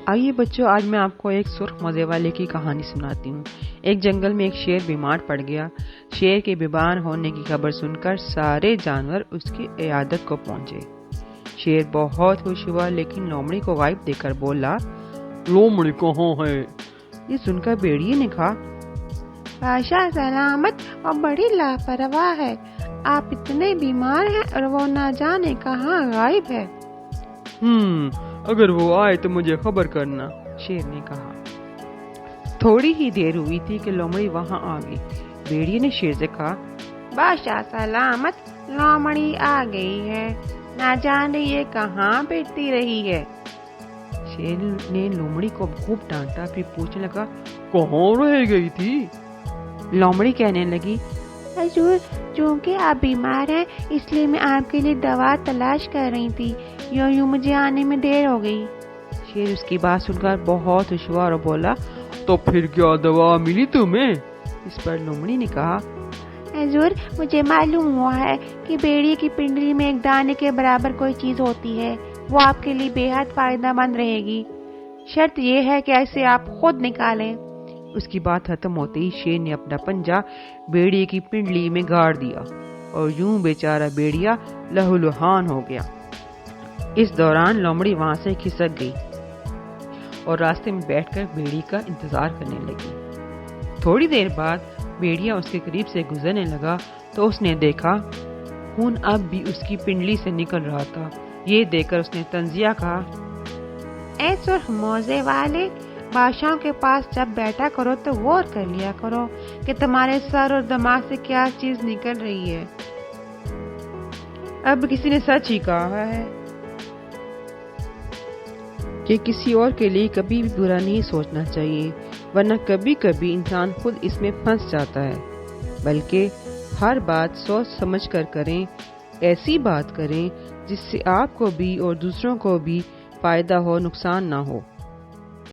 آئیے بچوں، آج میں آپ کو ایک سرخ مزے والے کی کہانی سناتی ہوں۔ ایک جنگل میں ایک شیر بیمار پڑ گیا۔ شیر کے بیمار ہونے کی خبر سن کر سارے جانور اس کی عیادت کو پہنچے۔ شیر بہت خوش ہوا، لیکن لومڑی کو غائب دیکھ کر بولا، لومڑی کہاں ہے؟ یہ سن کر بھیڑیے نے کہا، بادشاہ سلامت اور بڑی لاپرواہ ہے، آپ اتنے بیمار ہیں اور وہ نہ جانے کہاں غائب ہے۔ اگر وہ آئے تو مجھے خبر کرنا، شیر نے کہا۔ تھوڑی ہی دیر ہوئی تھی کہ لومڑی وہاں آ گئی۔ بھیڑیے نے شیر سے کہا، بادشاہ سلامت، لومڑی آ گئی ہے، نہ جانے یہ کہاں پھرتی رہی ہے۔ شیر نے لومڑی کو خوب ڈانٹا، پھر پوچھنے لگا، کہاں رہ گئی تھی؟ لومڑی کہنے لگی، حضور، چونکہ آپ بیمار ہیں اس لیے میں آپ کے لیے دوا تلاش کر رہی تھی، یوں مجھے آنے میں دیر ہو گئی۔ شیر اس کی بات سن کر بہت خوش ہوا اور بولا، تو پھر کیا دوا ملی تمہیں؟ اس پر لومڑی نے کہا، حضور، مجھے معلوم ہوا ہے کہ بھیڑیے کی پنڈلی میں ایک دانے کے برابر کوئی چیز ہوتی ہے، وہ آپ کے لیے بے حد فائدہ مند رہے گی، شرط یہ ہے کہ ایسے آپ خود نکالیں۔ اس کی بات ختم ہوتے ہی شیر نے اپنا پنجہ بھیڑیے کی پنڈلی میں گاڑ دیا اور یوں بیچارہ بھیڑیا لہولہان ہو گیا۔ اس دوران لومڑی وہاں سے کھسک گئی اور راستے میں بیٹھ کر بھیڑیے کا انتظار کرنے لگی۔ تھوڑی دیر بعد بھیڑیا اس کے قریب سے گزرنے لگا تو اس نے دیکھا خون اب بھی اس کی پنڈلی سے نکل رہا تھا۔ یہ دیکھ کر اس نے طنزیہ کہا، اے سرخ موزے والے، بادشاہوں کے پاس جب بیٹھا کرو تو غور کر لیا کرو کہ تمہارے سر اور دماغ سے کیا چیز نکل رہی ہے۔ اب کسی نے سچ ہی کہا ہے کہ کسی اور کے لیے کبھی بھی برا نہیں سوچنا چاہیے، ورنہ کبھی کبھی انسان خود اس میں پھنس جاتا ہے۔ بلکہ ہر بات سوچ سمجھ کر کریں، ایسی بات کریں جس سے آپ کو بھی اور دوسروں کو بھی فائدہ ہو، نقصان نہ ہو۔